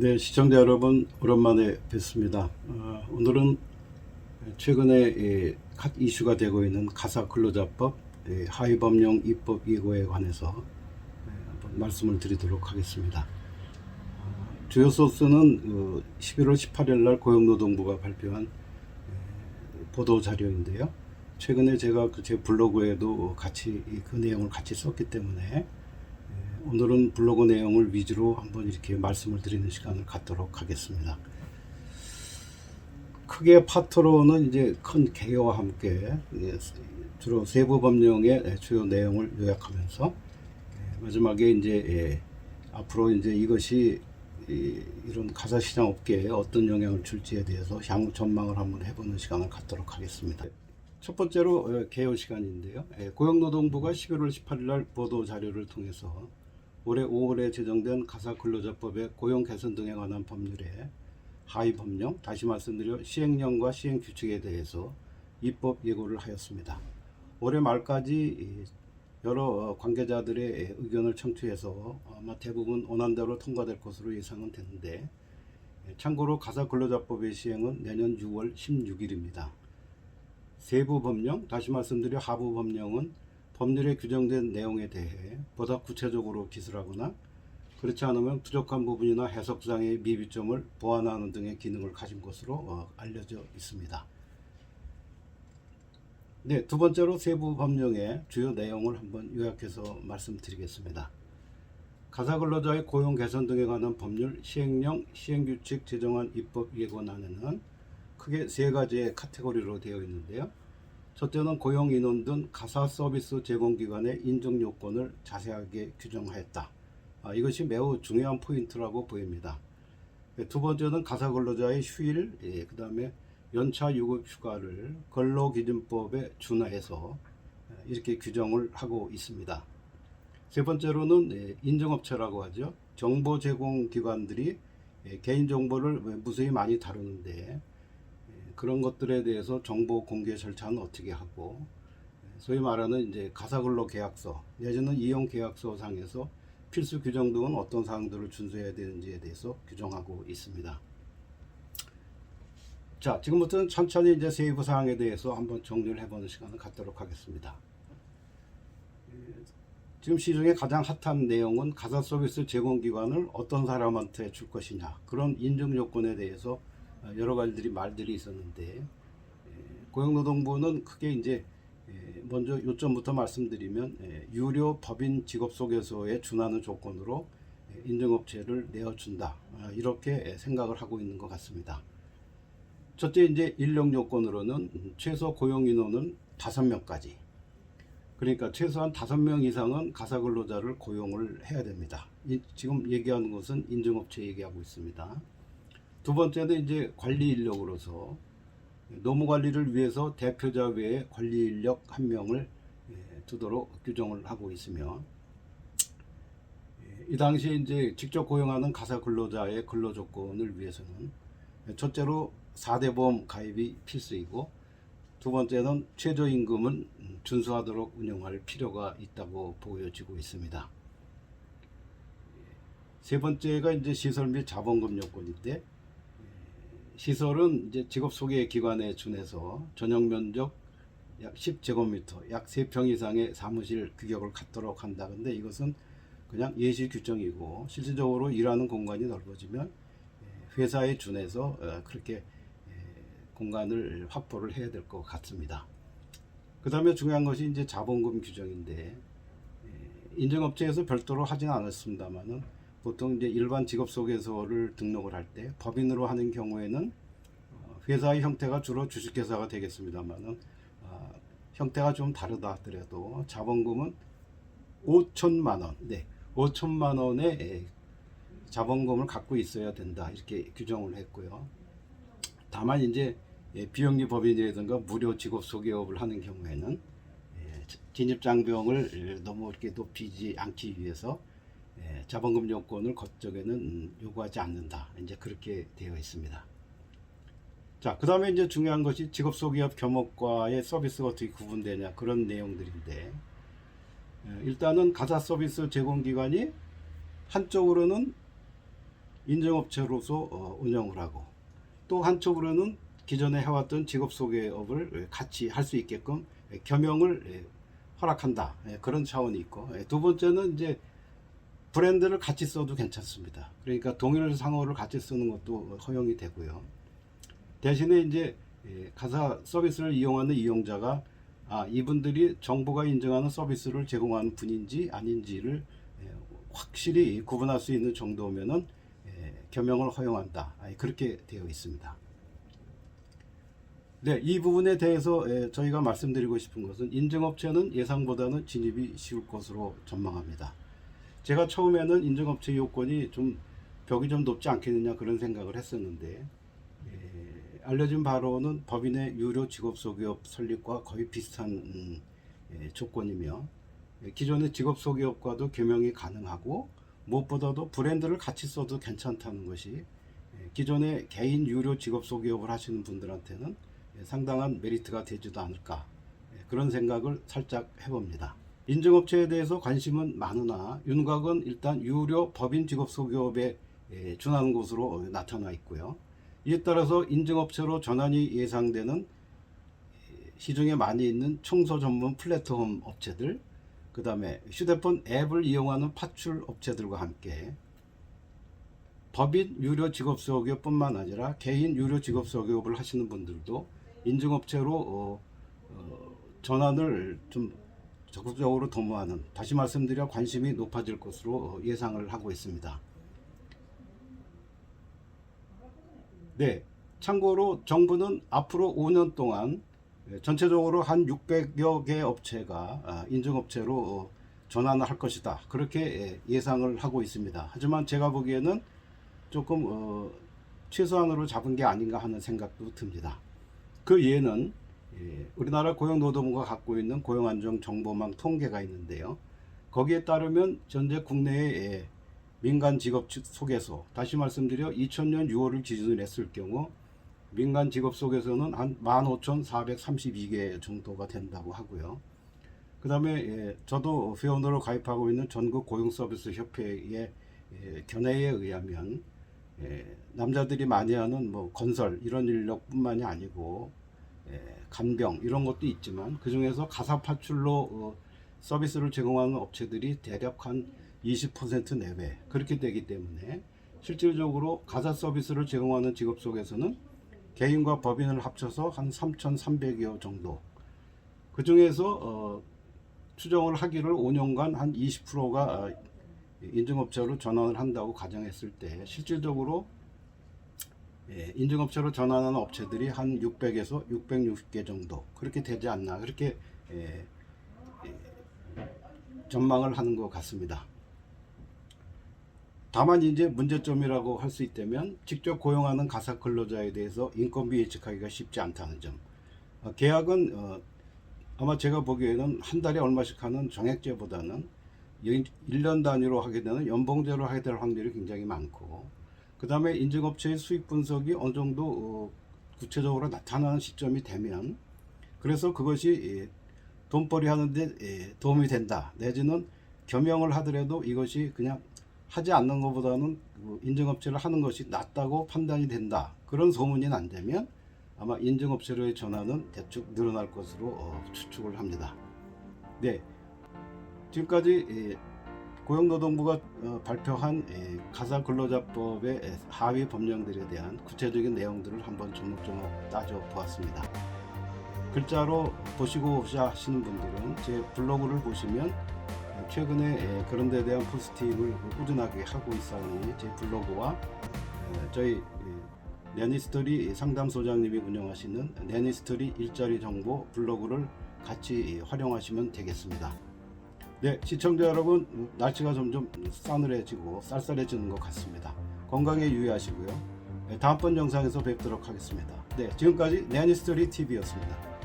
네, 시청자 여러분, 오랜만에 뵙습니다. 오늘은 최근에 핫 이슈가 되고 있는 가사 근로자법 하위법령 입법 예고에 관해서 한번 말씀을 드리도록 하겠습니다. 주요 소스는 11월 18일 날 고용노동부가 발표한 보도 자료인데요. 최근에 제가 제 블로그에도 같이 그 내용을 같이 썼기 때문에 오늘은 블로그 내용을 위주로 한번 이렇게 말씀을 드리는 시간을 갖도록 하겠습니다. 크게 파트로는 이제 큰 개요와 함께 주로 세부 법령의 주요 내용을 요약하면서 마지막에 이제 앞으로 이제 이것이 이런 가사시장 업계에 어떤 영향을 줄지에 대해서 향후 전망을 한번 해보는 시간을 갖도록 하겠습니다. 첫 번째로 개요 시간인데요. 고용노동부가 11월 18일 날 보도 자료를 통해서 올해 5월에 제정된 가사근로자법의 고용 개선 등에 관한 법률에 하위 법령, 다시 말씀드려 시행령과 시행규칙에 대해서 입법 예고를 하였습니다. 올해 말까지 여러 관계자들의 의견을 청취해서 아마 대부분 원안대로 통과될 것으로 예상은 되는데, 참고로 가사근로자법의 시행은 내년 6월 16일입니다. 세부 법령, 다시 말씀드려 하부 법령은 법률에 규정된 내용에 대해 보다 구체적으로 기술하거나 그렇지 않으면 부족한 부분이나 해석상의 미비점을 보완하는 등의 기능을 가진 것으로 알려져 있습니다. 네, 두 번째로 세부 법령의 주요 내용을 한번 요약해서 말씀드리겠습니다. 가사근로자의 고용 개선 등에 관한 법률, 시행령, 시행규칙 제정안 입법 예고안에는 크게 세 가지의 카테고리로 되어 있는데요. 첫째는 고용인원 등 가사 서비스 제공기관의 인정 요건을 자세하게 규정하였다. 이것이 매우 중요한 포인트라고 보입니다. 두 번째는 가사 근로자의 휴일, 그 다음에 연차 유급 휴가를 근로기준법에 준하해서 이렇게 규정을 하고 있습니다. 세 번째로는 인증업체라고 하죠. 정보 제공 기관들이 개인정보를 무수히 많이 다루는데 그런 것들에 대해서 정보 공개 절차는 어떻게 하고, 소위 말하는 이제 가사근로 계약서 내지는 이용 계약서 상에서 필수 규정 등은 어떤 사항들을 준수해야 되는지에 대해서 규정하고 있습니다. 자, 지금부터는 천천히 이제 세부 사항에 대해서 한번 정리를 해보는 시간을 갖도록 하겠습니다. 지금 시중에 가장 핫한 내용은 가사 서비스 제공기관을 어떤 사람한테 줄 것이냐, 그런 인증 요건에 대해서 여러 가지들이 말들이 있었는데, 고용노동부는 크게 이제 먼저 요점부터 말씀드리면 유료 법인 직업소개서에 준하는 조건으로 인증업체를 내어준다, 이렇게 생각을 하고 있는 것 같습니다. 첫째, 이제 인력 요건으로는 최소 고용인원은 5명까지, 그러니까 최소한 5명 이상은 가사근로자를 고용을 해야 됩니다. 지금 얘기하는 것은 인증업체 얘기하고 있습니다. 두 번째는 이제 관리 인력으로서 노무 관리를 위해서 대표자 외에 관리 인력 1명을 두도록 규정을 하고 있으며, 이 당시에 이제 직접 고용하는 가사 근로자의 근로 조건을 위해서는 첫째로 4대 보험 가입이 필수이고, 두 번째는 최저임금은 준수하도록 운영할 필요가 있다고 보여지고 있습니다. 세 번째가 이제 시설 및 자본금 요건인데, 시설은 이제 직업 소개 기관에 준해서 전용 면적 약 10제곱미터, 약 3평 이상의 사무실 규격을 갖도록 한다. 근데 이것은 그냥 예시 규정이고, 실질적으로 일하는 공간이 넓어지면 회사에 준해서 그렇게 공간을 확보를 해야 될 것 같습니다. 그 다음에 중요한 것이 이제 자본금 규정인데, 인증업체에서 별도로 하진 않았습니다만은 보통 이제 일반 직업소개서를 등록을 할 때 법인으로 하는 경우에는 회사의 형태가 주로 주식회사가 되겠습니다만은 형태가 좀 다르다 하더라도 자본금은 5천만 원, 네, 5천만 원의 자본금을 갖고 있어야 된다, 이렇게 규정을 했고요. 다만 이제 비영리 법인이라든가 무료 직업 소개업을 하는 경우에는 진입장벽을 너무 이렇게 높이지 않기 위해서 자본금 요건을 그쪽에는 요구하지 않는다, 이제 그렇게 되어 있습니다. 자, 그 다음에 이제 중요한 것이 직업소개업 겸업과의 서비스가 어떻게 구분되냐, 그런 내용들인데, 일단은 가사 서비스 제공기관이 한쪽으로는 인증업체로서 운영을 하고, 또 한쪽으로는 기존에 해왔던 직업소개업을 같이 할 수 있게끔 겸용을 허락한다. 그런 차원이 있고, 두 번째는 이제 브랜드를 같이 써도 괜찮습니다. 그러니까 동일 상호를 같이 쓰는 것도 허용이 되고요. 대신에 이제 가사 서비스를 이용하는 이용자가 이분들이 정부가 인정하는 서비스를 제공하는 분인지 아닌지를 확실히 구분할 수 있는 정도면은 겸용을 허용한다. 그렇게 되어 있습니다. 네, 이 부분에 대해서 저희가 말씀드리고 싶은 것은 인증업체는 예상보다는 진입이 쉬울 것으로 전망합니다. 제가 처음에는 인증업체 요건이 좀 벽이 좀 높지 않겠느냐 그런 생각을 했었는데, 알려진 바로는 법인의 유료 직업소개업 설립과 거의 비슷한 조건이며, 기존의 직업소개업과도 겸용이 가능하고, 무엇보다도 브랜드를 같이 써도 괜찮다는 것이 기존의 개인 유료 직업소개업을 하시는 분들한테는 상당한 메리트가 되지도 않을까, 그런 생각을 살짝 해봅니다. 인증업체에 대해서 관심은 많으나 윤곽은 일단 유료 법인 직업소개업에 준하는 것으로 나타나 있고요. 이에 따라서 인증업체로 전환이 예상되는 시중에 많이 있는 청소 전문 플랫폼 업체들, 그 다음에 휴대폰 앱을 이용하는 파출 업체들과 함께 법인 유료 직업소개업 뿐만 아니라 개인 유료 직업소개업을 하시는 분들도 인증업체로 전환을 좀 적극적으로 도모하는, 다시 말씀드려 관심이 높아질 것으로 예상을 하고 있습니다. 네, 참고로 정부는 앞으로 5년 동안 전체적으로 한 600여 개 업체가 인증업체로 전환을 할 것이다, 그렇게 예상을 하고 있습니다. 하지만 제가 보기에는 조금 최소한으로 잡은 게 아닌가 하는 생각도 듭니다. 그 예는 우리나라 고용노동부가 갖고 있는 고용안정정보망 통계가 있는데요. 거기에 따르면 현재 국내의 민간 직업 소개소, 다시 말씀드려 2000년 6월을 기준으로 했을 경우 민간 직업 소개소는 한 15,432개 정도가 된다고 하고요. 그 다음에 저도 회원으로 가입하고 있는 전국 고용서비스 협회의 견해에 의하면 남자들이 많이 하는 뭐 건설 이런 인력뿐만이 아니고 간병 이런 것도 있지만, 그 중에서 가사 파출로 서비스를 제공하는 업체들이 대략 한 20% 내외 그렇게 되기 때문에, 실질적으로 가사 서비스를 제공하는 직업 속에서는 개인과 법인을 합쳐서 한 3,300여 정도, 그 중에서 추정을 하기를 5년간 한 20%가 인증업체로 전환을 한다고 가정했을 때, 실질적으로 인증업체로 전환하는 업체들이 한 600에서 660개 정도 그렇게 되지 않나, 그렇게 전망을 하는 것 같습니다. 다만 이제 문제점이라고 할 수 있다면, 직접 고용하는 가사 근로자에 대해서 인건비 예측하기가 쉽지 않다는 점. 계약은 아마 제가 보기에는 한 달에 얼마씩 하는 정액제보다는 1년 단위로 하게 되는 연봉제로 하게 될 확률이 굉장히 많고, 그 다음에 인증업체의 수익 분석이 어느 정도 구체적으로 나타나는 시점이 되면, 그래서 그것이 돈벌이 하는데 도움이 된다, 내지는 겸용을 하더라도 이것이 그냥 하지 않는 것보다는 인증업체를 하는 것이 낫다고 판단이 된다, 그런 소문이 난다면 아마 인증업체로의 전환은 대충 늘어날 것으로 추측을 합니다. 네, 지금까지 고용노동부가 발표한 가사근로자법의 하위 법령들에 대한 구체적인 내용들을 한번 조목조목 따져보았습니다. 글자로 보시고 하시는 분들은 제 블로그를 보시면 최근에 그런 데 대한 포스팅을 꾸준하게 하고 있사오니 제 블로그와 저희 내니스토리 상담소장님이 운영하시는 내니스토리 일자리 정보 블로그를 같이 활용하시면 되겠습니다. 네, 시청자 여러분, 날씨가 점점 싸늘해지고 쌀쌀해지는 것 같습니다. 건강에 유의하시고요. 다음번 영상에서 뵙도록 하겠습니다. 네, 지금까지 내니스토리 TV였습니다.